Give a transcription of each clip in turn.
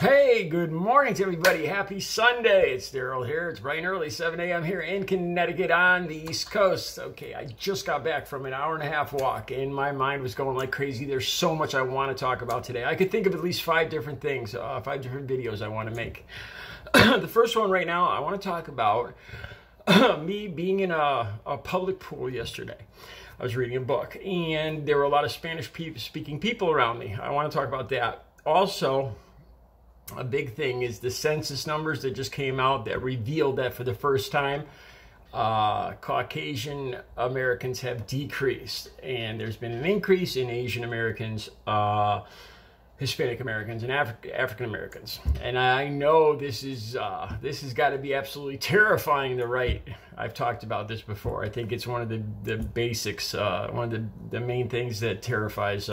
Hey, good morning to everybody. Happy Sunday. It's Daryl here. It's bright and early, 7 a.m. here in Connecticut on the East Coast. Okay, I just got back from an hour-and-a-half walk, and my mind was going like crazy. There's so much I want to talk about today. I could think of at least 5 different things, 5 different videos I want to make. The first one right now, I want to talk about me being in a public pool yesterday. I was reading a book, and there were a lot of Spanish-speaking people around me. I want to talk about that. Also, a big thing is the census numbers that just came out that revealed that for the first time, Caucasian Americans have decreased, and there's been an increase in Asian Americans, Hispanic Americans, and African Americans. And I know this has got to be absolutely terrifying the right. I've talked about this before. I think it's one of the basics, one of the main things that terrifies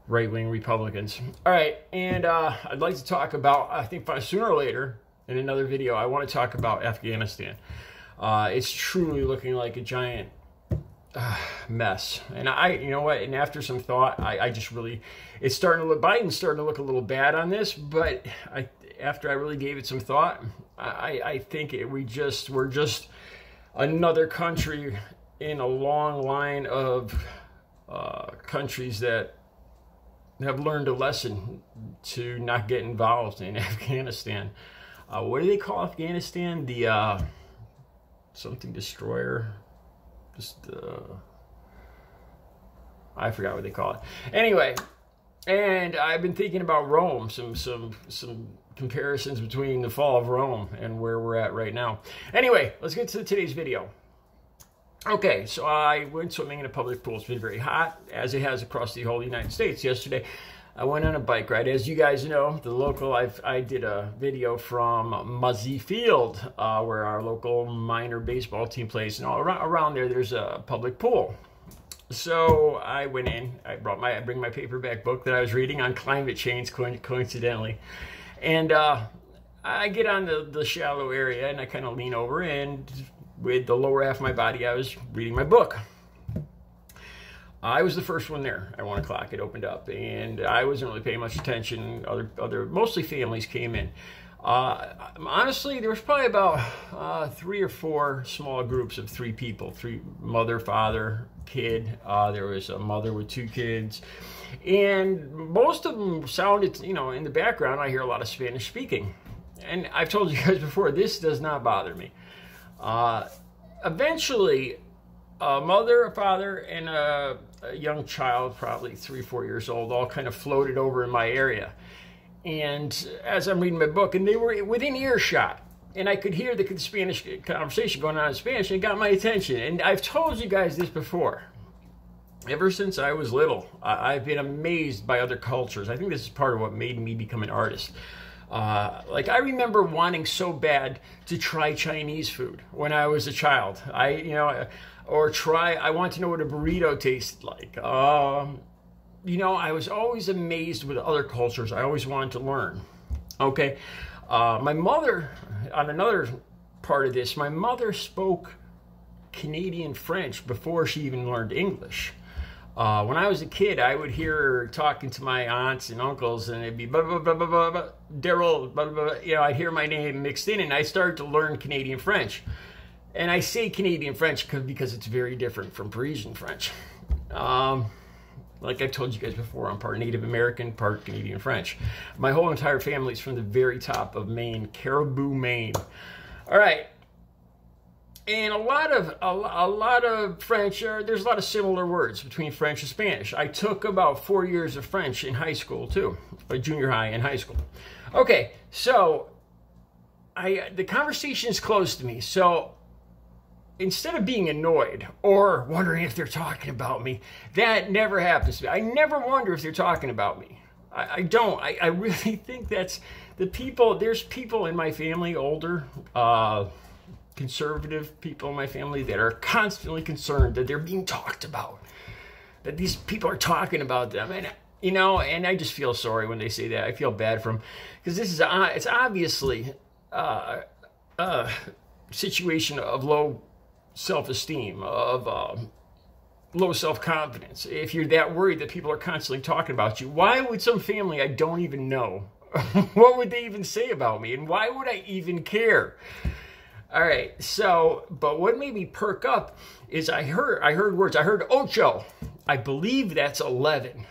right-wing Republicans. All right, and I'd like to talk about, I think sooner or later in another video, I want to talk about Afghanistan. It's truly looking like a giant mess. And you know what, and after some thought, I just really, it's starting to look, Biden's starting to look a little bad on this, but after I really gave it some thought, I think we're just another country in a long line of countries that have learned a lesson to not get involved in Afghanistan. What do they call Afghanistan? The something destroyer. I forgot what they call it. Anyway, and I've been thinking about Rome. Some comparisons between the fall of Rome and where we're at right now. Anyway, let's get to today's video. Okay, so I went swimming in a public pool. It's been very hot, as it has across the whole United States. Yesterday, I went on a bike ride. As you guys know, the local, I did a video from Muzzy Field, where our local minor baseball team plays, and all around there's a public pool. So I went in. I bring my paperback book that I was reading on climate change, coincidentally, and I get on the shallow area, and I kind of lean over, and with the lower half of my body, I was reading my book. I was the first one there at 1 o'clock. It opened up, and I wasn't really paying much attention. Mostly families came in. Honestly, there was probably about 3 or 4 small groups of 3 people: 3 mother, father, kid. There was a mother with 2 kids, and most of them sounded, in the background, I hear a lot of Spanish speaking. And I've told you guys before, this does not bother me. Eventually, a mother, a father, and a young child, probably 3 or 4 years old, all kind of floated over in my area. And as I'm reading my book, and they were within earshot, and I could hear the Spanish conversation going on in Spanish, and it got my attention. And I've told you guys this before. Ever since I was little, I've been amazed by other cultures. I think this is part of what made me become an artist. Like, I remember wanting so bad to try Chinese food when I was a child. I want to know what a burrito tasted like. I was always amazed with other cultures. I always wanted to learn. Okay. My mother, on another part of this, my mother spoke Canadian French before she even learned English. When I was a kid, I would hear her talking to my aunts and uncles, and it'd be blah, blah, blah, blah, blah, blah, Daryl, blah, blah, blah. I'd hear my name mixed in, and I started to learn Canadian French. And I say Canadian French because it's very different from Parisian French. Like I've told you guys before, I'm part Native American, part Canadian French. My whole entire family is from the very top of Maine, Caribou, Maine. All right. And a lot of French, there's a lot of similar words between French and Spanish. I took about 4 years of French in high school too, junior high and high school. Okay, so the conversation is close to me. So instead of being annoyed or wondering if they're talking about me, that never happens to me. I never wonder if they're talking about me. I don't. I really think that's the people. There's people in my family, older, conservative people in my family, that are constantly concerned that they're being talked about, that these people are talking about them. And and I just feel sorry when they say that. I feel bad for them, because it's obviously a situation of low self-esteem, of low self-confidence. If you're that worried that people are constantly talking about you, why would some family I don't even know what would they even say about me? And why would I even care? All right, so, but what made me perk up is I heard words. I heard ocho. I believe that's 11.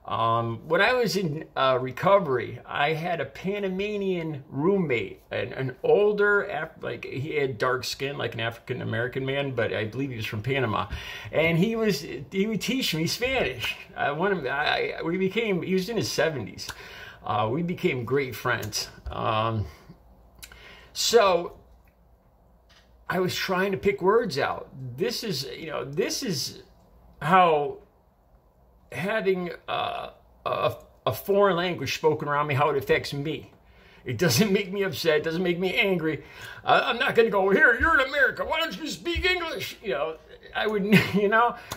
When I was in recovery, I had a Panamanian roommate, an older, like he had dark skin, like an African American man, but I believe he was from Panama, and he would teach me Spanish. He was in his 70s. We became great friends. So I was trying to pick words out. This is how having a foreign language spoken around me, how it affects me. It doesn't make me upset. It doesn't make me angry. I'm not going to go, here, you're in America, why don't you speak English? I would,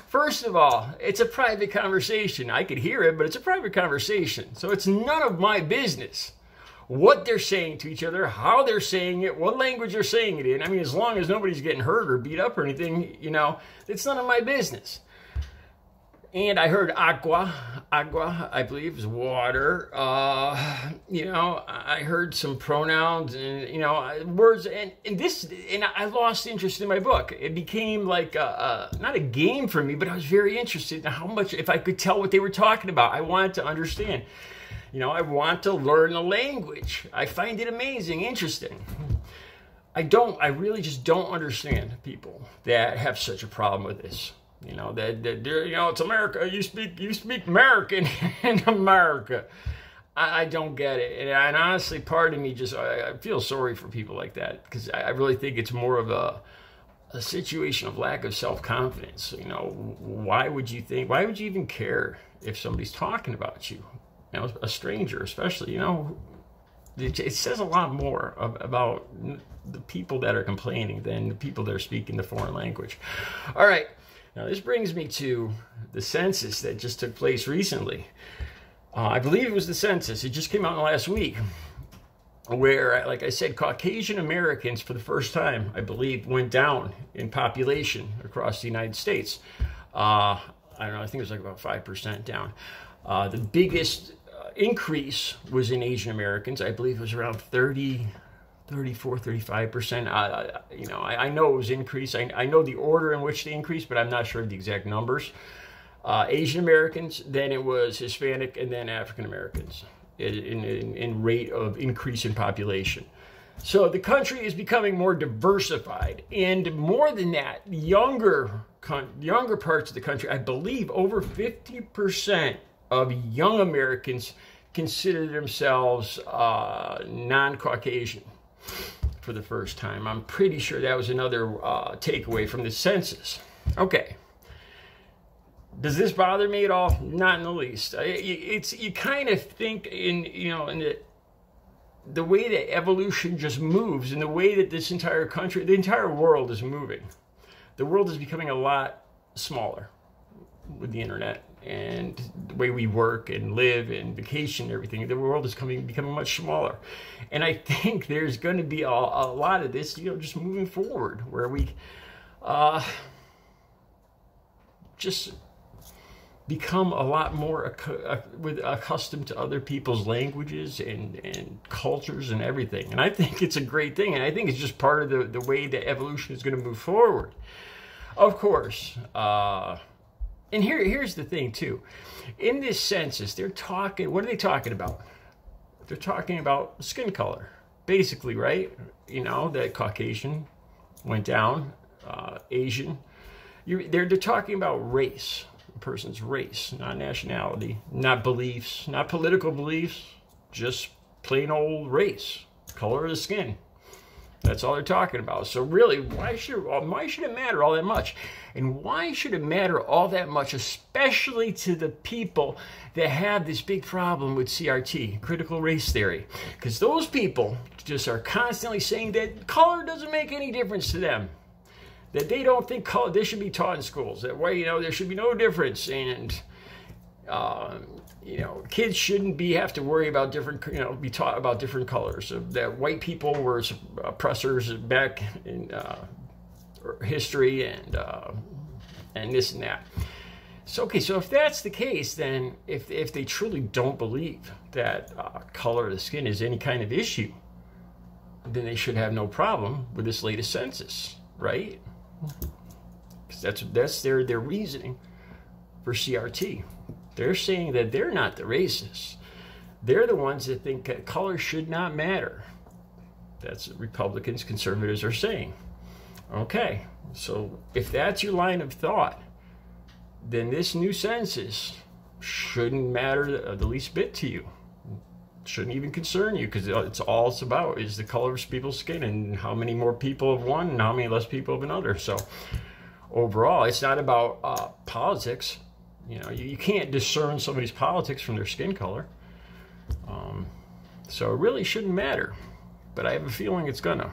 first of all, it's a private conversation. I could hear it, but it's a private conversation. So it's none of my business what they're saying to each other, how they're saying it, what language they're saying it in. I mean, as long as nobody's getting hurt or beat up or anything, it's none of my business. And I heard agua, I believe is water. I heard some pronouns and, words. And I lost interest in my book. It became like, not a game for me, but I was very interested in how much, if I could tell what they were talking about. I wanted to understand. I want to learn the language. I find it amazing, interesting. I really just don't understand people that have such a problem with this. It's America. You speak American in America. I don't get it. And honestly, part of me I feel sorry for people like that, because I really think it's more of a situation of lack of self-confidence. Why would you even care if somebody's talking about you? A stranger especially, it says a lot more about the people that are complaining than the people that are speaking the foreign language. All right. Now, this brings me to the census that just took place recently. I believe it was the census. It just came out last week, where, like I said, Caucasian Americans, for the first time, I believe, went down in population across the United States. I don't know, I think it was like about 5% down. The biggest increase was in Asian Americans. I believe it was around 34, 35%. I know it was increased. I know the order in which they increased, but I'm not sure of the exact numbers. Asian Americans, then it was Hispanic, and then African Americans in rate of increase in population. So the country is becoming more diversified, and more than that, younger parts of the country, I believe over 50% of young Americans consider themselves non-Caucasian for the first time. I'm pretty sure that was another takeaway from the census. Okay. Does this bother me at all? Not in the least. You kind of think in the way that evolution just moves, and the way that this entire country, the entire world is moving. The world is becoming a lot smaller with the internet and the way we work and live and vacation and everything. The world is becoming much smaller. And I think there's going to be a lot of this, just moving forward, where we just become a lot more accustomed to other people's languages and cultures and everything. And I think it's a great thing. And I think it's just part of the way that evolution is going to move forward. Of course, and here's the thing too. In this census, what are they talking about? They're talking about skin color, basically, right? That Caucasian went down, Asian. They're talking about race, a person's race, not nationality, not beliefs, not political beliefs, just plain old race, color of the skin. That's all they're talking about. So really, why should it matter all that much? And why should it matter all that much, especially to the people that have this big problem with CRT, critical race theory? Because those people just are constantly saying that color doesn't make any difference to them. That they don't think color, they should be taught in schools. That way, there should be no difference. And, kids shouldn't have to worry about different, be taught about different colors. So that white people were oppressors back in history and this and that. So, okay, so if that's the case, then if they truly don't believe that color of the skin is any kind of issue, then they should have no problem with this latest census, right? Because that's their reasoning for CRT. They're saying that they're not the racists. They're the ones that think that color should not matter. That's what Republicans, conservatives are saying. Okay, so if that's your line of thought, then this new census shouldn't matter the least bit to you. Shouldn't even concern you, because it's about is the color of people's skin and how many more people have one and how many less people have another. So overall, it's not about politics. You know, you can't discern somebody's politics from their skin color. So it really shouldn't matter, but I have a feeling it's gonna.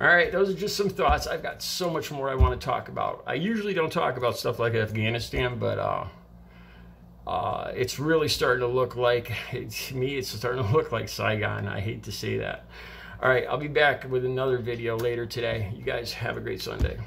All right, those are just some thoughts. I've got so much more I want to talk about. I usually don't talk about stuff like Afghanistan, but it's really starting to look like, to me, it's starting to look like Saigon. I hate to say that. All right, I'll be back with another video later today. You guys have a great Sunday.